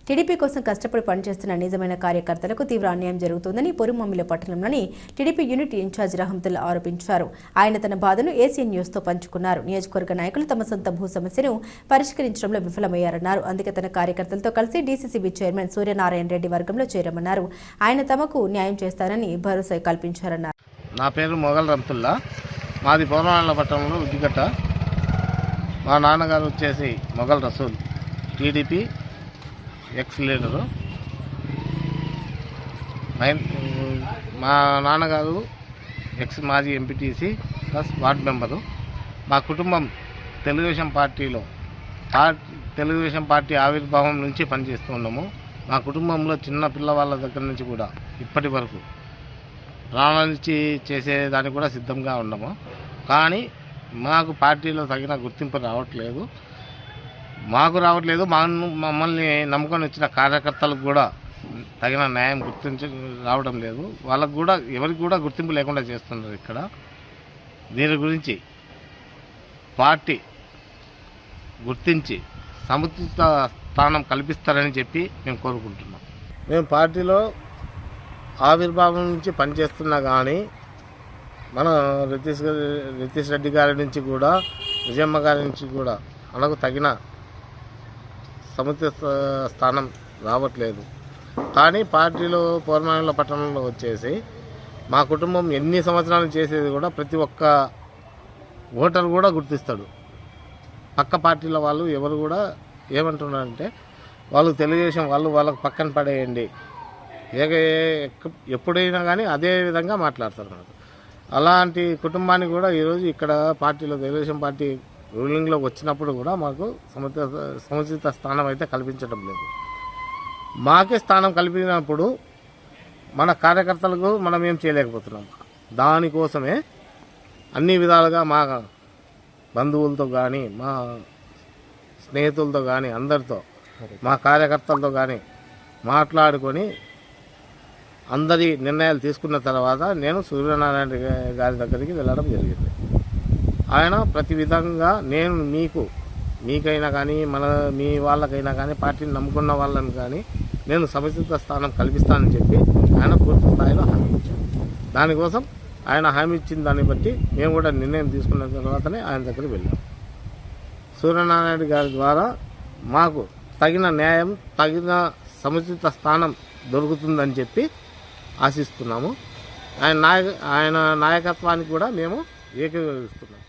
TDP కోసం కష్టపడి పనిచేస్తున్న నిజమైన కార్యకర్తలకు తీవ్ర అన్యాయం జరుగుతోందని పొరుమమ్మిల పట్టణంలోని టీడీపీ యూనిట్ ఇన్ఛార్జ్ రహమతుల్లా ఆరోపించారు. ఆయన తన బాధను ఏసీఎన్ న్యూస్తో పంచుకున్నారు. నియోజకవర్గ నాయకులు తమ సొంత భూ సమస్యను పరిష్కరించడంలో విఫలమయ్యారన్నారు. అందుకే తన కార్యకర్తలతో కలిసి డీసీసీబీ చైర్మన్ సూర్యనారాయణ రెడ్డి వర్గంలో చేరమన్నారు. ఆయన తమకు న్యాయం చేస్తారని భరోసా కల్పించారన్నారు. నా పేరు మొగల్ రహమతుల్లా, మాది పౌర్ణాల పట్టణంలో ఉద్దిగట్ట. మా నాన్నగారు వచ్చేసి Mogal Rasool, TDP ex leader. మా నాన్నగారు ఎక్స్ మాజీ ఎంపీటీసీ ప్లస్ వార్డ్ మెంబరు. మా కుటుంబం తెలుగుదేశం పార్టీ ఆవిర్భావం నుంచి పనిచేస్తున్నాము. మా కుటుంబంలో చిన్న పిల్లవాళ్ళ దగ్గర నుంచి కూడా ఇప్పటి వరకు ప్రాణాలిచ్చి చేసేదానికి కూడా సిద్ధంగా ఉన్నాము. కానీ మాకు పార్టీలో తగిన గుర్తింపు రావట్లేదు. మమ్మల్ని నమ్ముకొని వచ్చిన కార్యకర్తలకు కూడా తగిన న్యాయం రావడం లేదు. వాళ్ళకు కూడా ఎవరికి కూడా గుర్తింపు లేకుండా చేస్తున్నారు ఇక్కడ. దీని గురించి పార్టీ గుర్తించి సముచిత స్థానం కల్పిస్తారని చెప్పి మేము కోరుకుంటున్నాం. మేము పార్టీలో ఆవిర్భావం నుంచి పనిచేస్తున్నా కానీ మన రితీష్ రెడ్డి గారి నుంచి కూడా విజయమ్మ గారి నుంచి కూడా మనకు తగిన సముచిత స్థానం రావట్లేదు. కానీ పార్టీలో పౌర్ణాల పట్టణంలో వచ్చేసి మా కుటుంబం ఎన్ని సంవత్సరాలు చేసేది కూడా ప్రతి ఒక్క ఓటర్ కూడా గుర్తిస్తాడు. పక్క పార్టీల వాళ్ళు ఎవరు కూడా ఏమంటున్నారంటే వాళ్ళు తెలుగుదేశం వాళ్ళకు పక్కన పడేయండి, ఎప్పుడైనా కానీ అదే విధంగా మాట్లాడతారు. నాకు అలాంటి కుటుంబానికి కూడా ఈరోజు ఇక్కడ పార్టీలో తెలుగుదేశం పార్టీ రూలింగ్లోకి వచ్చినప్పుడు కూడా మాకు సముచిత స్థానం అయితే కల్పించడం లేదు. మాకే స్థానం కల్పించినప్పుడు మన కార్యకర్తలకు మనం ఏం చేయలేకపోతున్నాం. దానికోసమే అన్ని విధాలుగా మా బంధువులతో కానీ మా స్నేహితులతో కానీ అందరితో మా కార్యకర్తలతో కానీ మాట్లాడుకొని అందరి నిర్ణయాలు తీసుకున్న తర్వాత నేను సూర్యనారాయణ గారి దగ్గరికి వెళ్ళడం జరిగింది. ఆయన ప్రతి విధంగా నేను మీకైనా కానీ మీ వాళ్ళకైనా కానీ పార్టీని నమ్ముకున్న వాళ్ళని కానీ నేను సముచిత స్థానం కల్పిస్తానని చెప్పి ఆయన పూర్తి స్థాయిలో హామీ ఇచ్చాను. దానికోసం ఆయన హామీ ఇచ్చిన దాన్ని బట్టి మేము కూడా నిర్ణయం తీసుకున్న తర్వాతనే ఆయన దగ్గరికి వెళ్ళాం. సూర్యనారాయణ గారి ద్వారా మాకు తగిన న్యాయం, తగిన సముచిత స్థానం దొరుకుతుందని చెప్పి ఆశిస్తున్నాము. ఆయన నాయకత్వానికి కూడా మేము ఏకీభవిస్తున్నాం.